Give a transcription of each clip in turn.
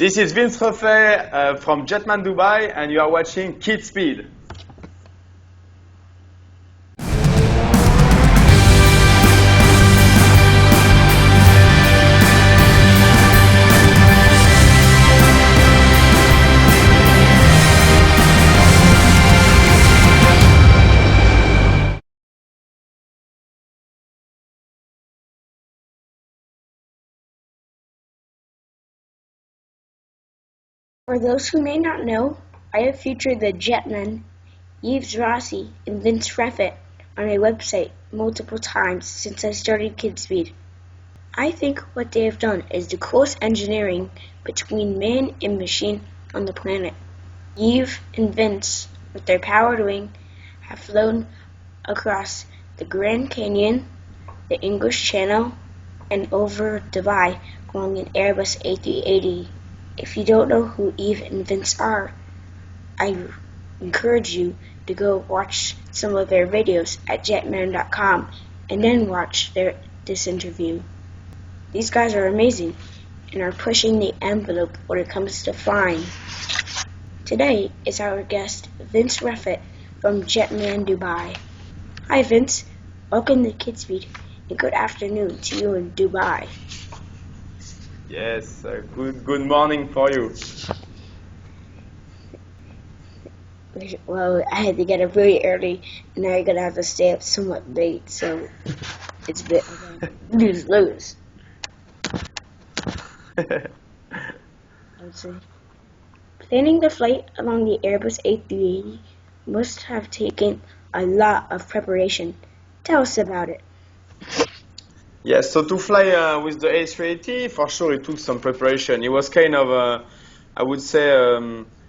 This is Vince Reffet from Jetman Dubai, and you are watching KidzSpeed. For those who may not know, I have featured the Jetman, Yves Rossi, and Vince Reffet on my website multiple times since I started KidzSpeed. I think what they have done is the close engineering between man and machine on the planet. Yves and Vince, with their powered wing, have flown across the Grand Canyon, the English Channel, and over Dubai, flying an Airbus A380. If you don't know who Yves and Vince are, I encourage you to go watch some of their videos at jetman.com and then watch this interview. These guys are amazing and are pushing the envelope when it comes to flying. Today is our guest, Vince Reffet from Jetman Dubai. Hi Vince, welcome to KidzSpeed and good afternoon to you in Dubai. Yes, good morning for you. Well, I had to get up really early, and now you're going to have to stay up somewhat late, so it's a bit lose-lose. I would say. Planning the flight along the Airbus A380 must have taken a lot of preparation. Tell us about it. Yes, so to fly with the A380, for sure it took some preparation. It was kind of, I would say,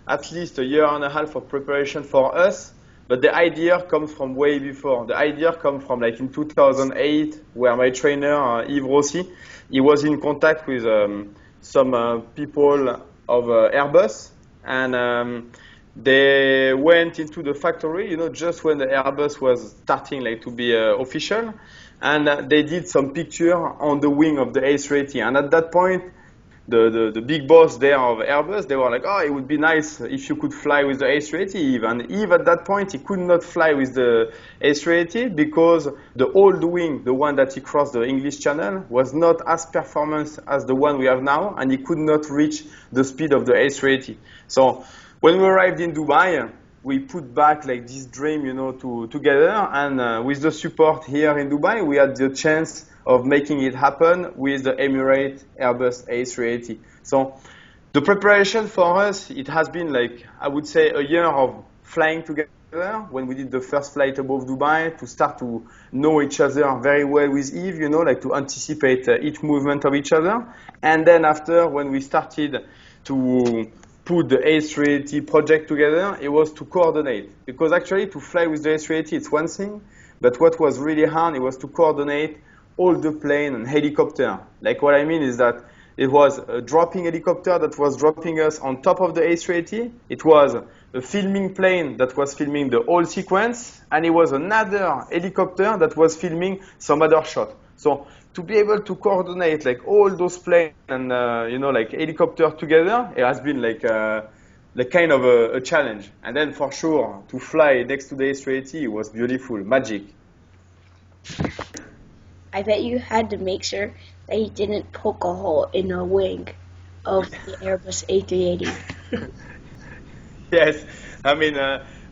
at least a year and a half of preparation for us, but the idea comes from way before. The idea comes from like in 2008, where my trainer, Yves Rossi, he was in contact with some people of Airbus, and they went into the factory, just when the Airbus was starting like to be official. And they did some picture on the wing of the A380. And at that point, the big boss there of Airbus, they were like, oh, it would be nice if you could fly with the A380, Yves. And Yves, at that point, he could not fly with the A380 because the old wing, the one that he crossed the English Channel, was not as performance as the one we have now, and he could not reach the speed of the A380. So when we arrived in Dubai, we put back like this dream, together, and with the support here in Dubai, we had the chance of making it happen with the Emirates Airbus A380. So the preparation for us, it has been like, I would say, a year of flying together when we did the first flight above Dubai to start to know each other very well with Yves, like to anticipate each movement of each other. And then after, when we started to put the A380 project together, it was to coordinate. Because actually to fly with the A380 it's one thing, but what was really hard, it was to coordinate all the plane and helicopter. Like what I mean is that it was a dropping helicopter that was dropping us on top of the A380. It was a filming plane that was filming the whole sequence, and it was another helicopter that was filming some other shot. So to be able to coordinate like all those planes and like helicopter together, it has been like kind of a challenge. And then for sure to fly next to the A380 was beautiful, magic. I bet you had to make sure that he didn't poke a hole in the wing of the Airbus A380. Yes, I mean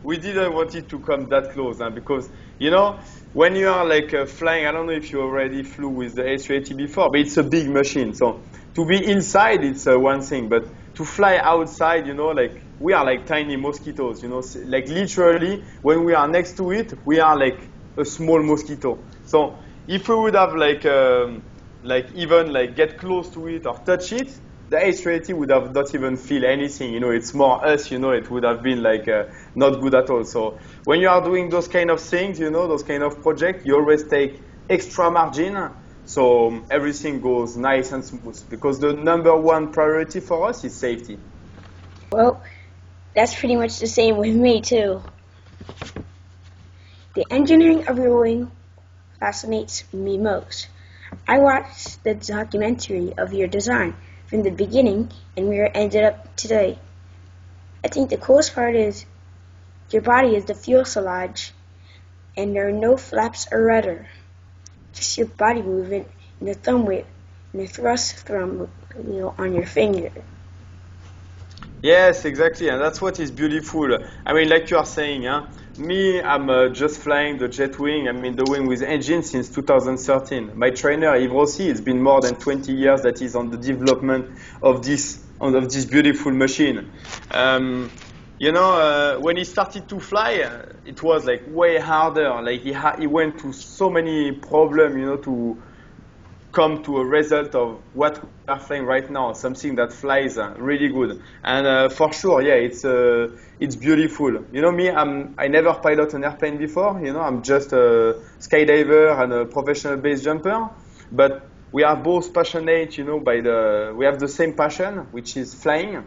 we didn't want it to come that close because when you are like flying, I don't know if you already flew with the A380 before, but it's a big machine. So to be inside, it's one thing, but to fly outside, like we are like tiny mosquitoes, like literally when we are next to it, we are like a small mosquito. So if we would have like even like get close to it or touch it, the A380 would have not even feel anything. It's more us. It would have been like not good at all. So when you are doing those kind of things, those kind of projects, you always take extra margin so everything goes nice and smooth. Because the number one priority for us is safety. Well, that's pretty much the same with me too. The engineering of your wing fascinates me most. I watched the documentary of your design, from the beginning and where it ended up today. I think the coolest part is your body is the fuselage and there are no flaps or rudder. Just your body movement and the thumb wheel and the thrust thumb wheel on your finger. Yes, exactly, and that's what is beautiful. I mean, like you are saying, huh? Me, I'm just flying the Jetwing. I mean, the wing with engine since 2013. My trainer, Yves Rossi, it's been more than 20 years that he's on the development of this beautiful machine. When he started to fly, it was like way harder. Like he went through so many problems, to come to a result of what we are flying right now, something that flies really good. And for sure, yeah, it's beautiful. You know me, I never pilot an airplane before. I'm just a skydiver and a professional base jumper. But we are both passionate, we have the same passion, which is flying.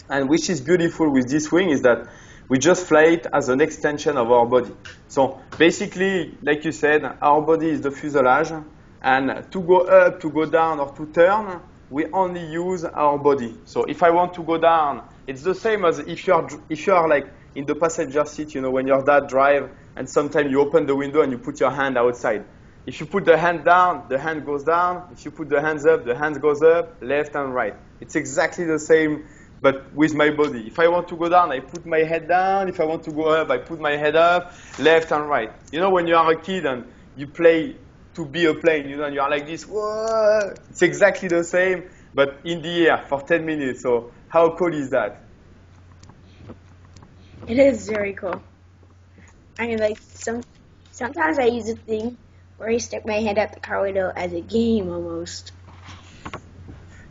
And which is beautiful with this wing is that we just fly it as an extension of our body. So basically, like you said, our body is the fuselage. And to go up, to go down, or to turn, we only use our body. So if I want to go down, it's the same as if you are like in the passenger seat, when your dad drives, and sometimes you open the window and you put your hand outside. If you put the hand down, the hand goes down. If you put the hands up, the hand goes up, left and right. It's exactly the same, but with my body. If I want to go down, I put my head down. If I want to go up, I put my head up, left and right. When you are a kid and you play to be a plane, and you are like this, whoa! It's exactly the same, but in the air for 10 minutes. So how cool is that? It is very cool. I mean, like sometimes I use a thing where I stick my head out the car window as a game almost.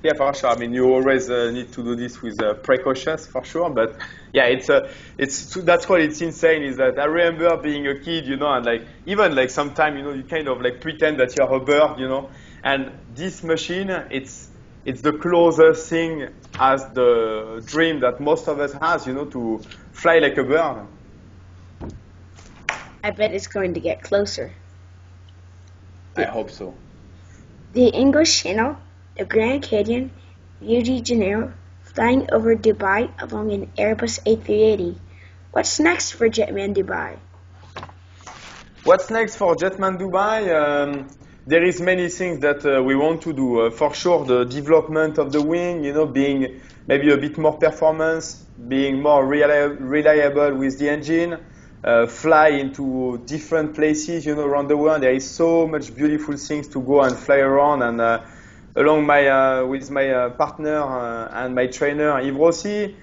Yeah, for sure. I mean, you always need to do this with precautions, for sure. But yeah, that's what it's insane. Is that I remember being a kid, and like even like sometimes, you kind of like pretend that you're a bird, And this machine, it's the closest thing as the dream that most of us has, to fly like a bird. I bet it's going to get closer. I hope so. The English Channel, the Grand Canyon, Rio de Janeiro, flying over Dubai along an Airbus A380. What's next for Jetman Dubai? What's next for Jetman Dubai? There is many things that we want to do. For sure, the development of the wing, being maybe a bit more performance, being more reliable with the engine, fly into different places, around the world. There is so much beautiful things to go and fly around, and along with my partner and my trainer Yves Rossi,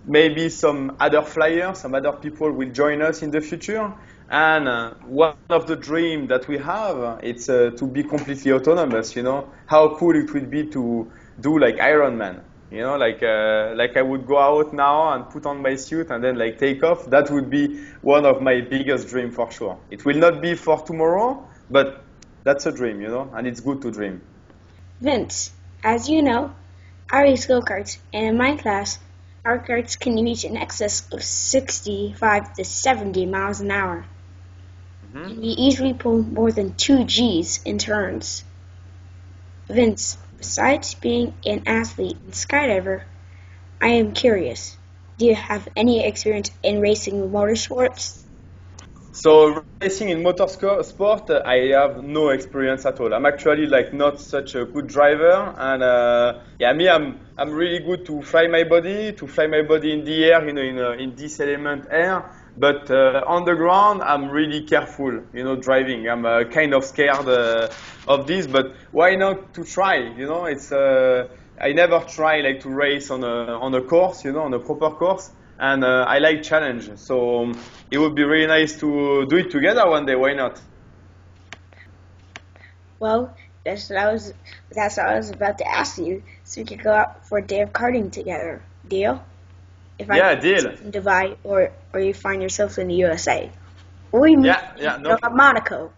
maybe some other flyers, some other people will join us in the future. And one of the dreams that we have, it's to be completely autonomous. How cool it would be to do like Iron Man. Like I would go out now and put on my suit and then like take off. That would be one of my biggest dreams for sure. It will not be for tomorrow, but that's a dream, and it's good to dream. Vince, as you know, I race go-karts, and in my class, our karts can reach in excess of 65 to 70 miles an hour. And we easily pull more than 2 Gs in turns. Vince, besides being an athlete and skydiver, I am curious, do you have any experience in racing with motorsports? So racing in motorsport, I have no experience at all. I'm actually like not such a good driver, and I'm really good to fly my body in the air, in this element air. But on the ground, I'm really careful, driving. I'm kind of scared of this, but why not to try? It's I never try like to race on a course, on a proper course. And I like challenge, so it would be really nice to do it together one day. Why not? Well, that's what I was about to ask you, so we could go out for a day of karting together. Deal? If I deal. In Dubai, or you find yourself in the USA, or you meet Monaco.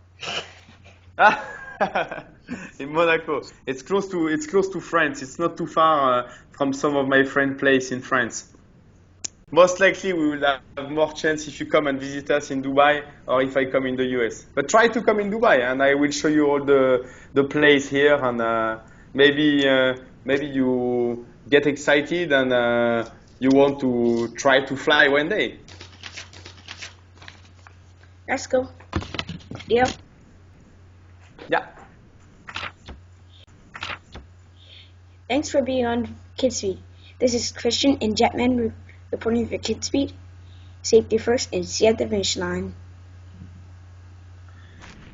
In Monaco, it's close to France. It's not too far from some of my friend place in France. Most likely we will have more chance if you come and visit us in Dubai or if I come in the US. But try to come in Dubai and I will show you all the place here, and maybe maybe you get excited and you want to try to fly one day. Let's go. Deal. Yeah. Thanks for being on KidzSpeed. This is Christian and Jetman reporting for KidzSpeed. Safety first and see you at the finish line.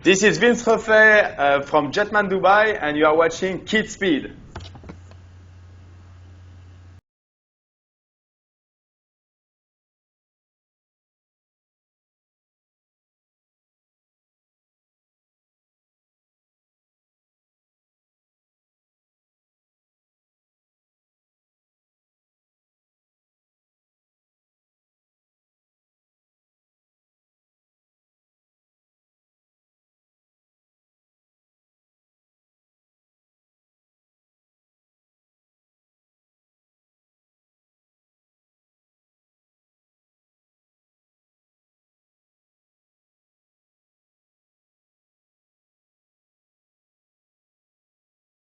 This is Reffet from Jetman Dubai, and you are watching KidzSpeed.